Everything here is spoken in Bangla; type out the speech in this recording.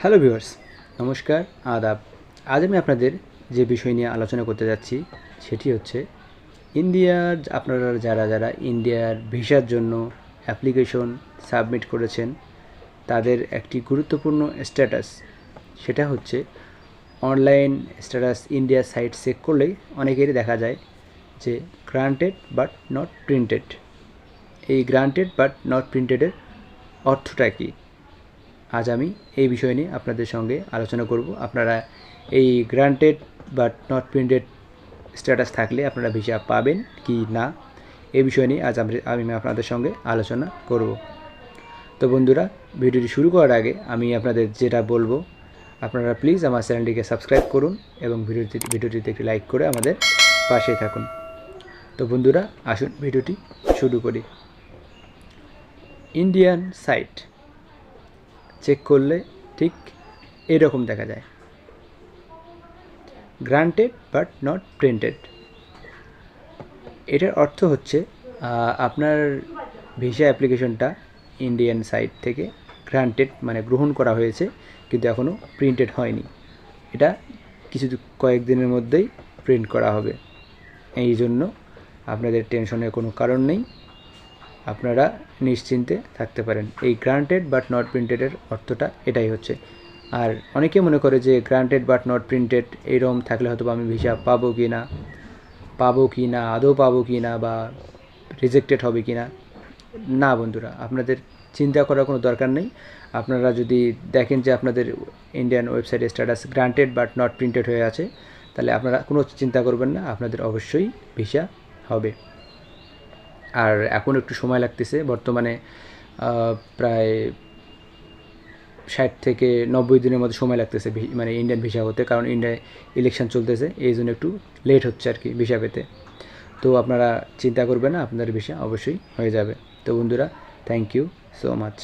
হ্যালো ভিউয়ার্স, নমস্কার, আদাব। আজ আমি আপনাদের যে বিষয় নিয়ে আলোচনা করতে যাচ্ছি সেটি হচ্ছে আপনারা যারা ইন্ডিয়ার ভিসার জন্য অ্যাপ্লিকেশন সাবমিট করেছেন তাদের একটি গুরুত্বপূর্ণ স্ট্যাটাস, সেটা হচ্ছে online status India site check করলেই অনেকেরই দেখা যায় যে গ্রান্টেড বাট নট প্রিন্টেড। এই গ্রান্টেড বাট নট প্রিন্টেডের অর্থটা কী, আজ আমি এই বিষয় নিয়ে আপনাদের সঙ্গে আলোচনা করব। আপনারা এই granted but not printed status থাকলে আপনারা ভিসা পাবেন কি না, এই বিষয় নিয়ে আজ আমি আপনাদের সঙ্গে আলোচনা করব। তো বন্ধুরা, ভিডিওটি শুরু করার আগে আমি আপনাদের যেটা বলবো, আপনারা প্লিজ আমার চ্যানেলটিকে সাবস্ক্রাইব করুন এবং ভিডিওটিতে একটি লাইক করে আমাদের পাশে থাকুন। তো বন্ধুরা, আসুন ভিডিওটি শুরু করি। ইন্ডিয়ান সাইট চেক করলে ঠিক এরকম দেখা যায়, গ্রান্টেড বাট নট প্রিন্টেড। এটার অর্থ হচ্ছে আপনার ভিসা অ্যাপ্লিকেশনটা ইন্ডিয়ান সাইট থেকে গ্রান্টেড মানে গ্রহণ করা হয়েছে, কিন্তু এখনও প্রিন্টেড হয়নি। এটা কয়েকদিনের মধ্যেই প্রিন্ট করা হবে। এই জন্য আপনাদের টেনশনের কোনো কারণ নেই, আপনারা নিশ্চিন্তে থাকতে পারেন। এই গ্রান্টেড বাট নট প্রিন্টেডের অর্থটা এটাই হচ্ছে। আর অনেকে মনে করে যে গ্রান্টেড বাট নট প্রিন্টেড এইরকম থাকলে হয়তো আমি ভিসা পাবো কি না, আদৌ পাবো কি না, বা রিজেক্টেড হবে কি না। না বন্ধুরা, আপনাদের চিন্তা করার কোনো দরকার নেই। আপনারা যদি দেখেন যে আপনাদের ইন্ডিয়ান ওয়েবসাইটে status granted but not printed হয়ে আছে, তাহলে আপনারা কোনো চিন্তা করবেন না, আপনাদের অবশ্যই ভিসা হবে। আর এখন একটু সময় লাগতেছে, বর্তমানে প্রায় 60 থেকে 90 দিনের মধ্যে সময় লাগতেছে মানে ইন্ডিয়ান ভিসা হতে, কারণ ইন্ডিয়ায় ইলেকশন চলতেছে, এই জন্য একটু লেট হচ্ছে আর কি ভিসা পেতে। তো আপনারা চিন্তা করবেন না, আপনাদের ভিসা অবশ্যই হয়ে যাবে। তো বন্ধুরা, থ্যাংক ইউ সো মাচ।